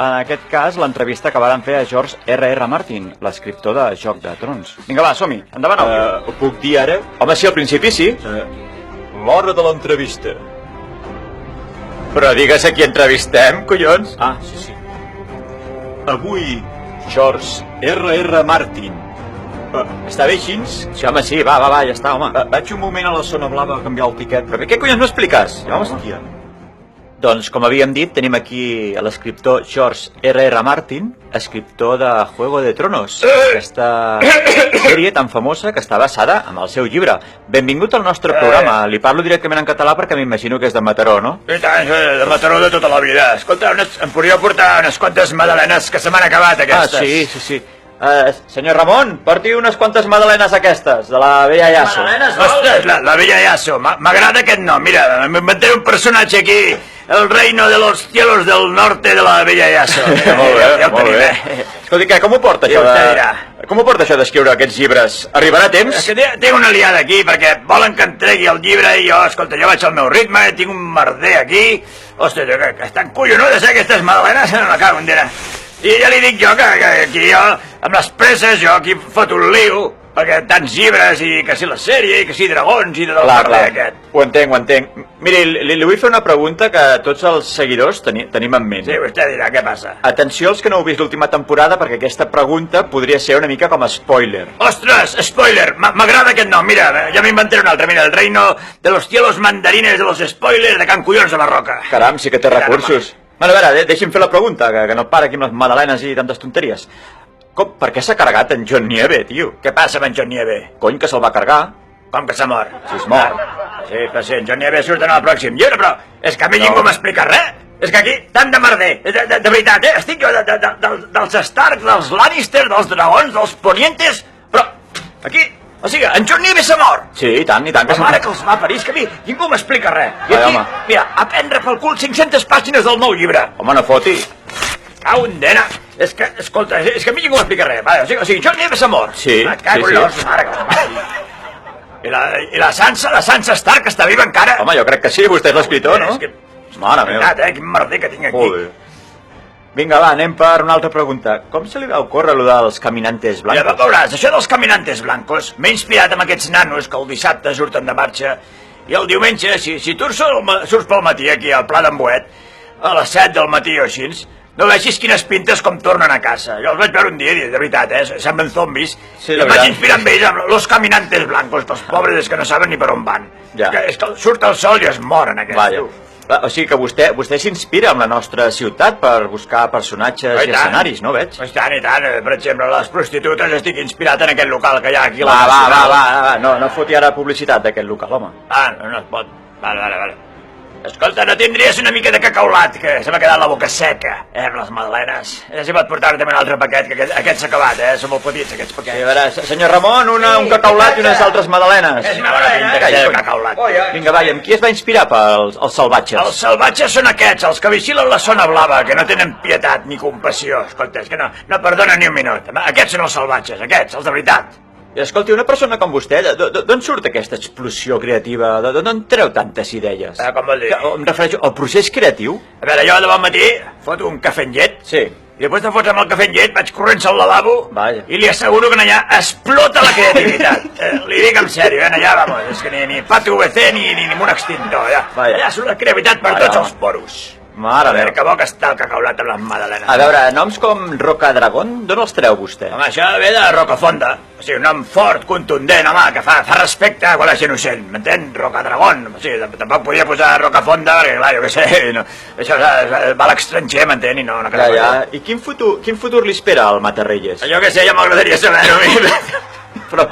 en aquest cas, l'entrevista que varen fer a George R.R. Martin, l'escriptor de Joc de Trons. Vinga, va, som-hi, endavant. Ho puc dir ara? Home, sí, al principi sí. L'hora de l'entrevista. Però digues a qui entrevistem, collons. Ah, sí. Avui, George R.R. Martin. Està bé així? Sí, home, sí, va, ja està, home. Vaig un moment a la zona blava a canviar el tiquet. Però què collons m'expliques? Hòstia. Doncs, com havíem dit, tenim aquí l'escriptor George R.R. Martin, escriptor de Juego de Tronos, aquesta sèrie tan famosa que està basada en el seu llibre. Benvingut al nostre programa. Li parlo directament en català perquè m'imagino que és de Mataró, no? I tant, de Mataró de tota la vida. Escolta, em podríeu portar unes quantes magdalenes que se m'han acabat, aquestes. Ah, sí. Senyor Ramon, porti unes quantes magdalenes aquestes, de la Bella Yasso. Ostres, la Bella Yasso. M'agrada aquest nom. Mira, m'inventaré un personatge aquí, el reino de los cielos del norte de la Bella Yasso. Molt bé. Escolti, com ho porta això Com ho porta això d'escriure aquests llibres? Arribarà a temps? És que tinc una liada aquí, perquè volen que em tregui el llibre i jo, escolta, jo vaig al meu ritme, tinc un merder aquí. Ostres, que estan collonudes, aquestes magdalenes, no la cago en dera. I ja li dic jo que aquí jo, amb les presses, jo aquí foto un lío, perquè tants llibres i que si la sèrie i que si dragons i tot el merder aquest. Ho entenc. Miri, li vull fer una pregunta que tots els seguidors tenim en ment. Sí, vostè dirà, què passa? Atenció als que no heu vist l'última temporada, perquè aquesta pregunta podria ser una mica com a spoiler. Ostres, spoiler! M'agrada aquest nom, mira, ja m'inventaré un altre. Mira, el reino de los cielos mandarines de los spoilers de Can Collons de la Roca. Caram, sí que té recursos. Bueno, a veure, deixi'm fer la pregunta, que no para aquí amb les magdalenes i tantes tonteries. Per què s'ha carregat en John Nieve, tio? Què passa amb en John Nieve? Cony, que se'l va carregar. Com que s'ha mort? Si es mort. Sí, però sí, en John Nieve surt en el pròxim llibre, però és que a mi ningú m'explica res. És que aquí, tant de merder, de veritat, estic jo dels Stark, dels Lannister, dels dragons, dels ponientes, però aquí, o sigui, en John Nieve s'ha mort. Sí, i tant, que la mare que els va parir, és que a mi ningú m'explica res. I aquí, mira, a prendre pel cul 500 pàgines del nou llibre. Home, no foti. Cau en dena. És que, escolta, és que a mi ningú m'explica res. O sigui, John Nieve s'ha mort. Sí. I la Sansa Stark està viva encara. Home, jo crec que sí, vostè és l'escriptor, no? Mare meva. Quin merder que tinc aquí. Vinga, va, anem per una altra pregunta. Com se li va ocórrer allò dels caminantes blancos? Ja veuràs, això dels caminantes blancos m'he inspirat amb aquests nanos que el dissabte surten de marxa i el diumenge, si tu surts pel matí aquí al Pla d'en Boet, a les 7 del matí o així, no vegis quines pintes com tornen a casa. Jo els vaig veure un dia i de veritat, semblen zombis. I em vaig inspirar amb ells, amb los caminantes blancos, els pobres que no saben ni per on van. És que surt el sol i es moren aquests. O sigui que vostè s'inspira amb la nostra ciutat per buscar personatges i escenaris, no veig? I tant. Per exemple, les prostitutes estic inspirat en aquest local que hi ha aquí a la Nacional. Va, no foti ara publicitat d'aquest local, home. No es pot. Vale. Escolta, no tindries una mica de cacaulat, que se m'ha quedat la boca seca, amb les magdalenes. Ja s'hi pot portar també un altre paquet, que aquest s'ha acabat, són molt petits, aquests paquets. Sí, a veure, senyor Ramon, un cacaulat i unes altres magdalenes. És una bona pinta que té el cacaulat. Vinga, va, i amb qui es va inspirar pels salvatges? Els salvatges són aquests, els que vigilen la zona blava, que no tenen pietat ni compassió. Escolta, és que no perdonen ni un minut. Aquests són els salvatges, aquests, els de veritat. I escolti, una persona com vostè, d'on surt aquesta explosió creativa? D'on treu tantes idees? Com vol dir? Em refereixo al procés creatiu? A veure, jo de bon matí foto un cafè amb llet. Sí. I després de fotre amb el cafè amb llet vaig corrents al lavabo. Vaja. I li asseguro que allà explota la creativitat. Li dic en sèrio, allà, vamos, és que ni pat UVC ni un extintor. Allà surt la creativitat per tots els poros. Mare meva. A veure, que bo que està el cacaulat amb les magdalenes. A veure, noms com Rocadragón, d'on els treu vostè? Home, això ve de Rocafonda. O sigui, un nom fort, contundent, home, que fa respecte a quan la gent ho sent, m'entén? Rocadragón. O sigui, tampoc podia posar Rocafonda, perquè, clar, jo què sé, això va a l'estranger, m'entén? I no queda ja. I quin futur li espera al Matarreyes? Jo què sé, ja m'agradaria saber-ho. Però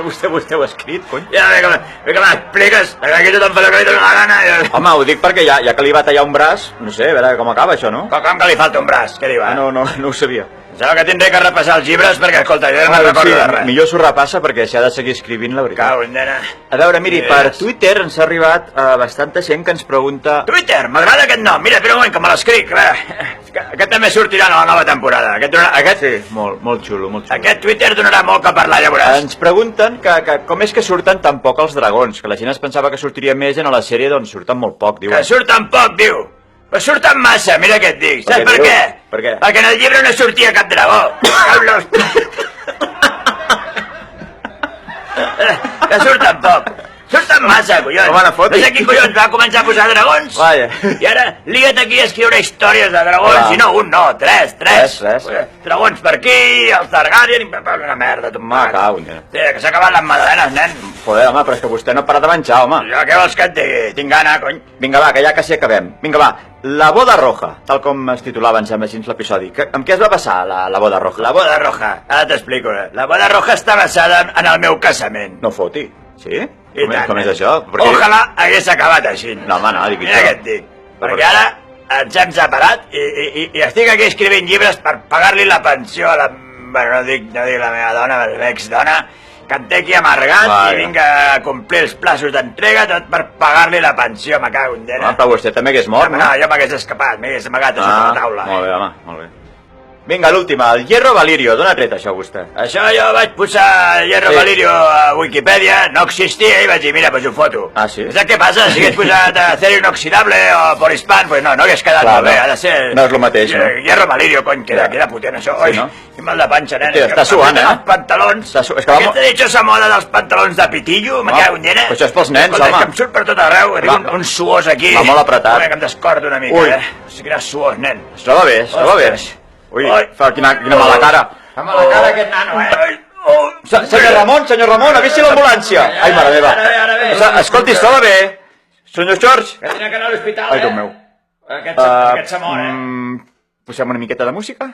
vostè ho ha escrit, cony? Ja, bé que m'expliques, perquè aquí tothom fa el que li dóna la gana. Home, ho dic perquè ja que li va tallar un braç, no sé, a veure com acaba això, no? Com que li falta un braç, què diu? No ho sabia. Sembla que tindré que repassar els llibres perquè, escolta, jo no recordo de res. Millor s'ho repassa perquè s'ha de seguir escrivint la veritat. Cau, nena. A veure, miri, per Twitter ens ha arribat bastanta gent que ens pregunta... Twitter, m'agrada aquest nom. Mira, espera un moment, que me l'escric. Aquest també sortirà a la nova temporada. Aquest sí, molt xulo. Aquest Twitter donarà molt que parlar, ja veuràs. Ens pregunten que com és que surten tan poc els dragons, que la gent es pensava que sortiria més en la sèrie, doncs surten molt poc, diuen. Que surten poc, diu. Però surten massa, mira què et dic. Saps per què? Per què? Perquè en el llibre no sortia cap dragó. Carlos. Que surten poc. Surten massa, collons. Home, no fotis. No sé qui collons va començar a posar dragons. Vaja. I ara lia't aquí a escriure històries de dragons, Clar. i no un, no, tres. Res. Dragons per aquí, els Targaryen, i una merda, tu Me cago en Déu. Sí, que s'ha acabat les madalenes, nen. Joder, home, però és que vostè no ha parat de menjar, home. Jo què vols que et digui? Tinc gana, cony. Vinga, va, que ja quasi acabem. Vinga, va. La boda roja, tal com es titulava, em sembla, així l'episodi. Amb què es va passar, la boda roja? La boda roja, ara t'explico. La boda roja està basada en el meu casament. No foti. Sí? I tant, Com és nen. això? Perquè... Ojalà hagués acabat així. No, home, no, dic Mira això. què et dic. Perquè ara ens hem separat i estic aquí escrivint llibres per pagar-li la pensió a la... Bueno, no dic la meva dona, la meva exdona, que em té aquí amargat i vinga a complir els plaços d'entrega tot per pagar-li la pensió, me cago en Déu. Home, però vostè també hagués mort, no? No, jo m'hagués escapat, m'hagués amagat a sota la taula. Molt bé, home, molt bé. Vinga, l'última, el Hierro Valirio. D'on ha tret això, vostè? Això jo vaig posar Hierro Sí. Valirio a Wikipedia, no existia i vaig dir, mira, pues ho foto. Ah, sí? Saps què passa? Si hagués posat acero inoxidable o polispan, pues no hagués quedat Clar, molt bé, no. ha de ser... No és lo mateix, no? Hierro Valirio, cony, queda potent això. Sí, Oi, no? i mal de panxa, nen. Hòstia, és que està suant, m'apreten eh? Els pantalons. És que va Aquesta dichosa moda dels pantalons de pitillo, me Home, cago en Déu. però això és pels nens, Escolta, home. que em surt per tot arreu, tinc Va. uns suors aquí. Va molt apretat. Home, que em descordo una mica, Ui. O sigui, quines suors, nen. Es troba bé, es troba bé. Ostres. Ui, Oi. fa quina mala cara. Fa mala cara aquest nano, Senyor Ramon, avisi l'ambulància. Ai, mare meva. Ara ve. Escolti, es troba bé. Senyor George. Que tenia que anar a l'hospital, Ai, Déu meu. Aquest se mor, Posem una miqueta de música?